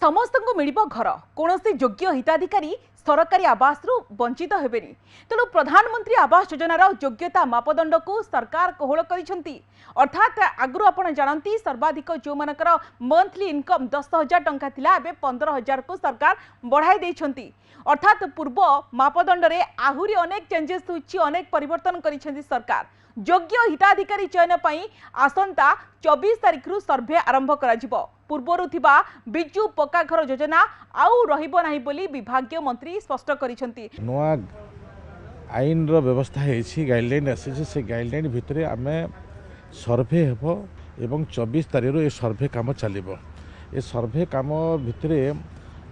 समस्त को मिल घर कौन से योग्य हिताधिकारी सरकारी आवास रु वंचित हेबेनी तेणु प्रधानमंत्री आवास योजनार योग्यता मापदंड को सरकार कोहल करिसेंती। अर्थात आगु आप जानती सर्वाधिक जो मानकर मंथली इनकम 10,000 टंका थिला एबे 15,000 को सरकार बढ़ाई देइछंती। अर्थात पूर्व मापदंड रे आहुरी अनेक चेंजेस होइछि, अनेक परिवर्तन करिसेंती सरकार। योग्य हिताधिकारी चयन पई आसंता 24 तारिख रु सर्वे आरंभ कराजिबो। पूर्वरु थिबा बिजु पक्का घर योजना आउ रहिबो नाही बोली विभागीय मंत्री स्पष्ट करिसेंती। नवा आईन रो व्यवस्था हेछि, गाइडलाइन आसी से गाइडलाइन भितरे आमे सर्वे हेबो एवं 24 तारिख रु ए सर्वे काम चलिबो। ए सर्वे काम भितरे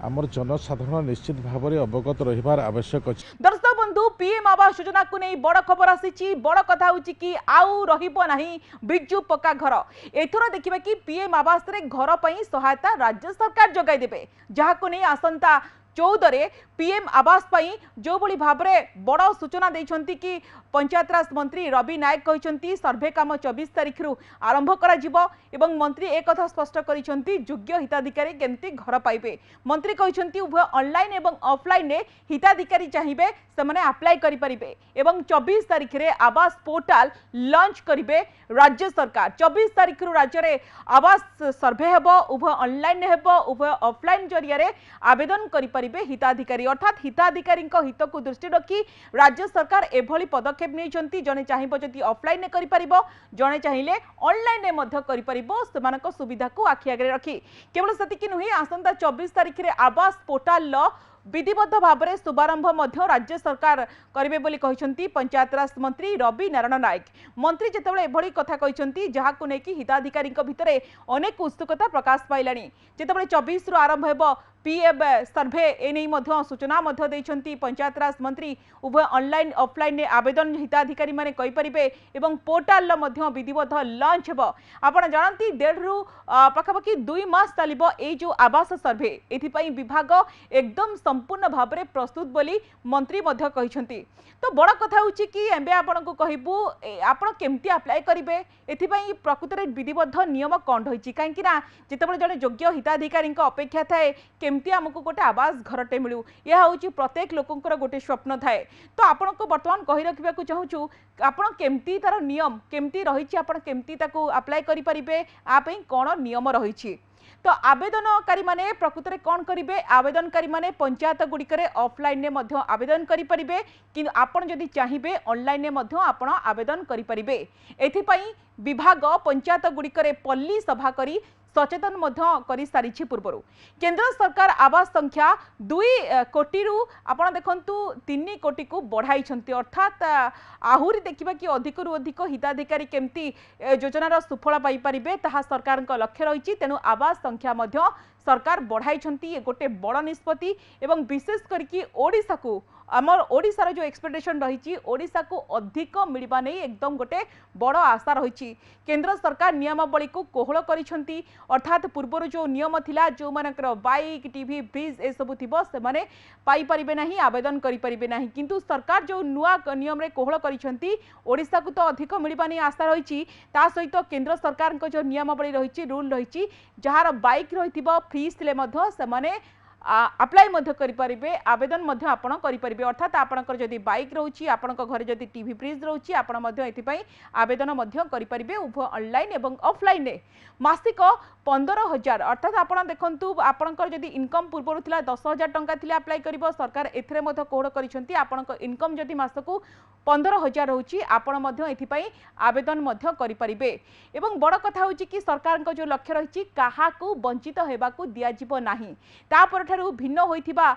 आमर जनसाधारण निश्चित भाव में अवगत रहिबार आवश्यक अछि। दर्शक बंधु, पीएम आवास योजना को नहीं बड़ खबर आसी। बड़ कथा होची कि आउ रहिबो नाही बिजु पक्का घर। एथरो देखिबा कि पीएम आवास रे घर पई सहायता राज्य सरकार जगाई देबे, जहा को नहीं आसंता 14 रे पीएम आवास पई जो बड़ी भाबरे बड़ सूचना देइछंती कि पंचायत राज मंत्री रवि नायक कहते सर्वे काम 24 तारिख रु आरंभ करा जिवो एवं मंत्री एक कथा स्पष्ट करिसेंती योग्य हिताधिकारी केमती घर पाइबे। मंत्री कहते उभय ऑनलाइन एवं ऑफलाइन रे हिताधिकारी चाहिए से माने अप्लाई करि परिबे एवं 24 तारिख रे आवास पोर्टल लॉन्च करिवे राज्य सरकार। 24 तारिख रु राज्य रे आवास सर्वे हेबो, उभय ऑनलाइन हेबो, उभय ऑफलाइन जरिया रे आवेदन करि परिबे हिताधिकारी। अर्थात हिताधिकारी हित को दृष्टि रखी राज्य सरकार एभली पदक्षेप नहीं। जने चाहिए जदि ऑफलाइन करि परिबो, जने चाहिए ऑनलाइन मध्य करि परिबो, सेमानक सुविधा को आखि आगे रखी। केवल सेतिकी नुहे, आसंता 24 तारिख रे आवास पोर्टल विधिबद्ध भाव में शुभारंभ राज्य सरकार करेंगे बोली कहते पंचायत राज मंत्री रवि नारायण नायक। मंत्री जितेबाला एभली कथा कहते जहाँ को लेकिन हिताधिकारी भितर अनेक उत्सुकता प्रकाश पाइलानी। जितेबाला 24 रु आरंभ हो पीएम सर्वे एने सूचना देइछंती पंचायत राज मंत्री। उभय ऑनलाइन ऑफलाइन आवेदन हिताधिकारी माने कहि परिबे एवं पोर्टल विधिबद्ध लॉन्च हेबो। आपण जानती 1.5 रु पाखापाखि 2 मास चलिबो ए जो आवास सर्वे। एथिपई विभाग एकदम संपूर्ण भाव में प्रस्तुत बोली मंत्री मध्य कहिसंती। तो बड़ कथा होची कि एबे आपण को कहबू आपण केमती अप्लाई करिवे, एथिपई प्रकृत रे विधिबद्ध नियम कोन रहिछि। काहेकि ना जेतेबेले जने योग्य हिताधिकारी अपेक्षा थाए केमती आमको गोटे आवास घरटे मिलू, यह हूँ प्रत्येक लोकंकर गोटे स्वप्न थाए। तो आपण को बर्तमान कहि रखिबा को चाहूछु आपण केमती तार नियम केमती रहिछि, आपण केमती ताकू अप्लाई करि परिबे, आ पई कोन नियम रहिछि। तो आवेदनकारी माने प्रकृत में कौन करेंगे, आवेदनकारी माने पंचायत गुड़िकरे ऑफलाइन मध्य आवेदन करि परिबे, किंतु आपण जदि चाहिए ऑनलाइन मध्य आपण आवेदन करि परिबे। एथिपई विभाग पंचायत गुड़िकरे पल्ली सभा करी सचेतन कर सारी पूर्वर। केंद्र सरकार आवास संख्या 2 कोटी रु आपड़ देखु 3 कोटी को बढ़ाई। अर्थात आहुरी देखा कि अधिक रु अधिक हिताधिकारी केमती योजनार सुफल पाइपर ताहा सरकार लक्ष्य रही। तेणु आवास संख्या सरकार बढ़ाई गोटे बड़ निष्पत्ति एवं विशेष करके ओडिशा को आमर ओडिशार जो एक्सपेक्टेशन रही ओडिशा को अधिक मिलवा नहीं एकदम गोटे बड़ आशा रही। केंद्र सरकार नियमावली को कोहल करिसेंती। अर्थात पूर्वर जो नियम थिला जो मानकर बाइक टीवी फ्रिज ए सब थिबो से माने पाई परिबे नाही, आवेदन करि परिबे नाही, किंतु सरकार जो नुआ नियम रे कोहल करिसेंती ओडिशा को तो अधिक मिलवा नहीं आशा रही। ता सहित केंद्र सरकार जो नियमावली रही रूल रही जार बाइक रहिथिबो फ्रिज थिले मध्य से माने अप्लाई करें, आवेदन आपण करें। अर्थात आपणकर जदि बाइक रोची, आपण घर जदि टीवी फ्रिज रोची, आपण आवेदन करें उभय ऑनलाइन एवं ऑफलाइन। मासिक 15,000 अर्थात आप देखु आपणकर जदि इनकम पूर्व थिला 10,000 टंका थिले अप्लाई करिवो। सरकार एथरे मध्य कोड करिसेंती आपणकर इनकम जदि मासकू 15,000 होची आपण मध्य एथिपई आवेदन मध्य करि परिबे। एवं बड़ कथा होची कि सरकार जो लक्ष्य रही काहाकू वंचित हेबाकू दिया जिवो नाही। तापर ठारू भिन्न होइथिबा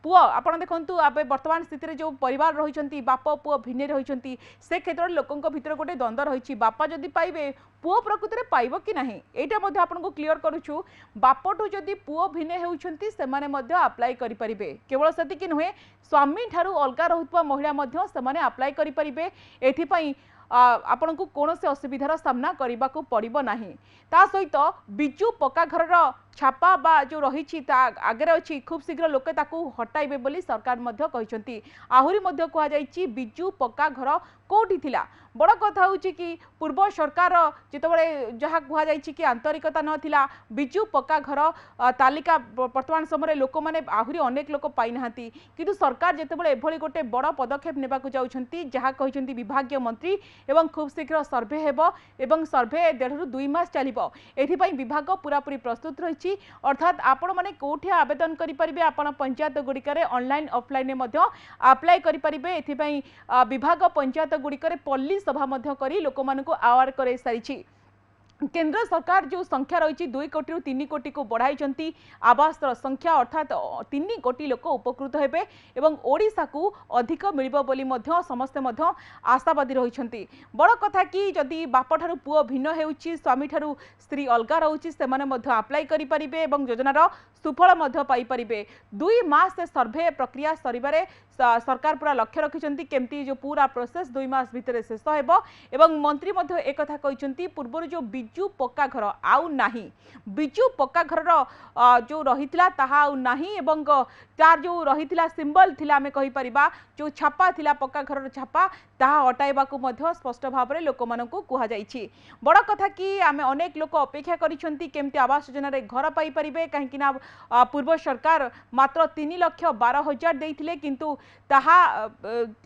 पुओ आपण देखंतु आबे वर्तमान स्थिति रे जो परिवार रहिसंती बाप पुओ भिन्ने रहिसंती से क्षेत्र लोकंक भितर गोटे द्वंद्व रहिछि। बापा जदि पाइबे पुओ प्रकृत रे पाइबो कि नाही, एटा मध्ये आपण को क्लियर करूछु। बापटू जदि पुओ भिन्ने हेउछंती से माने मध्ये अप्लाई करि परिबे। केवल सेति कि नुहे स्वामी ठारू अलगा रहुतबा महिला मध्ये से माने अप्लाई करि परिबे। एथिपई आपण को कौन से असुविधार सामना करने को पड़ो ना। ता सहित बिजु पक्का घर छापा बा जो रही आगे अच्छी खूब शीघ्र लोके ताकू हटाइबे बोली सरकार मध्य कहिसंती। आहुरी मध्य कहा जायछि बिजू पक्का घर कोठी थिला। बड़ कथा होची कि पूर्व सरकार जितेबाला जहाँ कह जायछि कि आंतरिकता नथिला बिजू पक्का घर तालिका वर्तमान समय लोक मैंने आहुरी अनेक लोक पाई नाहांती किंतु सरकार जितेबाला एभली गोटे बड़ पदक्षेप नेबाकू जाउछंती जहाँ कहिसंती विभागीय मंत्री एवं खूब शीघ्र सर्वे हेबो एवं सर्वे 1.5 ରୁ 2 मास चलिबो। एथिपाई विभाग पूरापूरी प्रस्तुत रही अर्थात आपण माने कोठी आवेदन करि परिबे आपण पंचायत गुड़िकरे ऑनलाइन ऑफलाइन मध्य अप्लाई करि परिबे। एथिपाई विभाग पंचायत गुड़िकरे पल्ली सभा मध्य करी लोक मानकु आवार करे सारिछि। केंद्र सरकार जो संख्या रही 2 कोटी रु 3 कोटी को बढ़ाई आवास संख्या अर्थात 3 कोटी लोक उपकृत हेबे एवं ओडिशा को अधिक मिलिबो बोली मध्य समस्ते मध्य आशावादी रही। बड़ कथा कि जदि बाप ठारू पुओ भिन्न हेउची स्वामी ठारू स्त्री अलगा रहउची से माने मध्य अप्लाई करि परिबे एवं योजनार सुफल मध्य पाई परिबे। 2 मास से सर्वे प्रक्रिया सरिबारे सरकार पूरा लक्ष्य रखिछंती केमती जो पूरा प्रोसेस 2 मास भितर शेष हेबो एवं मंत्री मध्य एक कथा कहिछंती पूर्व जो बिजू पक्का घर आउ नाही बिजू पक्का घर जो रहितला ताहा आउ नाही एवं तार जो रहितला सिंबल थिला आमे कहि परिबा जो छापा थिला पक्का घर छापा ताहा हटाइबाकू मध्य स्पष्ट भाव में लोक मानकू कुहा जाइछि। बड़ कथा कि आमे अनेक लोक अपेक्षा करिछंती केमती आवास योजना रे घर पाई परिबे काहेकि ना पूर्व सरकार मात्र 3,12,000 देइथिले किंतु ताहा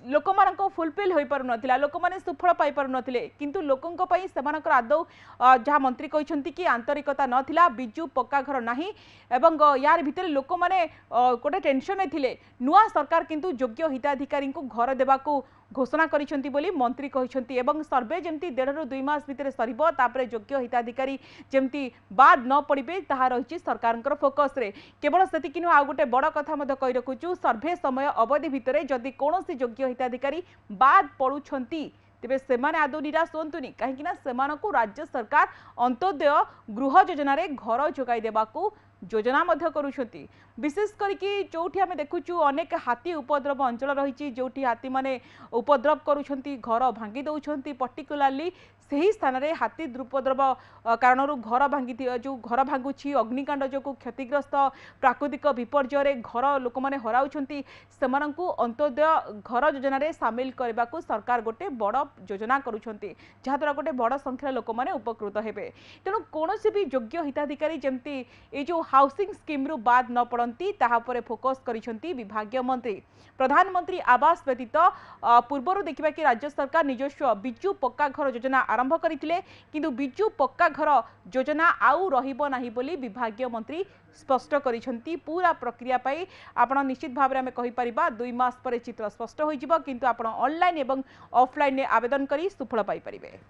लोक मानको फुलफिल होई पारु नथिला लोक माने सुफल पाई पारु नथिले किंतु लोकंक पई सेमानकर आदौ जहाँ मंत्री कहिसंती कि आंतरिकता नथिला बिजू पक्का घर नाही एवं यार भितर लोक माने गोटे टेंशन में थिले नुआ सरकार किंतु योग्य हिताधिकारी को घर देबाकू घोषणा करिसंती बोली मंत्री कहिसंती एवं सर्वे जेमती 1.5 ରୁ 2 मास भितर सरिबो तापरे योग्य हिताधिकारी जेमती बाद न पड़िबे ताहा रहिछि सरकारंकर फोकस रे। केवल सेतिकि नु आ गोटे बड़ कथा मध्य कहि रखुछु सर्वे समय अवधि भितर जदि कोनोसी योग्य हिताधिकारी बाद पड़ुछंती तेबे सेमाने आदौ निराश होन्तुनी कहीं सेमानकु राज्य सरकार अंत्योदय गृह योजना रे घर जोगाई देबाकू योजना मध्य करुछंती। विशेष करके जोठी आमे देखुछु अनेक हाथी उपद्रव अंचल रही जोठी हाथी माने उपद्रव करुछंती घर भांगी दउछंती पर्टिकुलारली सही स्थान रे हाथी उपद्रव कारण घर भांगी जो घर भांगुछि अग्निकांड जो क्षतिग्रस्त प्राकृतिक विपर्यय रे घर लोक माने हराउछंती सेमानंकु अंत्योदय घर योजना रे शामिल करबा को सरकार गोटे बड़ योजना करुछंती जहा द्वारा गोटे बड़ संख्या लोक माने उपकृत हेबे। तेणु कोनोसी भी योग्य हिताधिकारी जेमती ए जो हाउसिंग स्कीम रु बाद न पड़ती ताहा परे फोकस करिसंती विभागीय मंत्री। प्रधानमंत्री आवास व्यतीत पूर्वर देखिबा कि राज्य सरकार निजस्व बिजू पक्का घर योजना आरंभ करथिले किंतु बिजू पक्का घर योजना आउ रहिबो नाही बोली विभागीय मंत्री स्पष्ट करिसंती। पूरा प्रक्रिया पाई आपण निश्चित भाव में आमे कहि परिबा 2 मास परे चित्र स्पष्ट होई जिवो किंतु आपण ऑनलाइन एवं ऑफलाइन आवेदन करी सुफल पाई परिबे।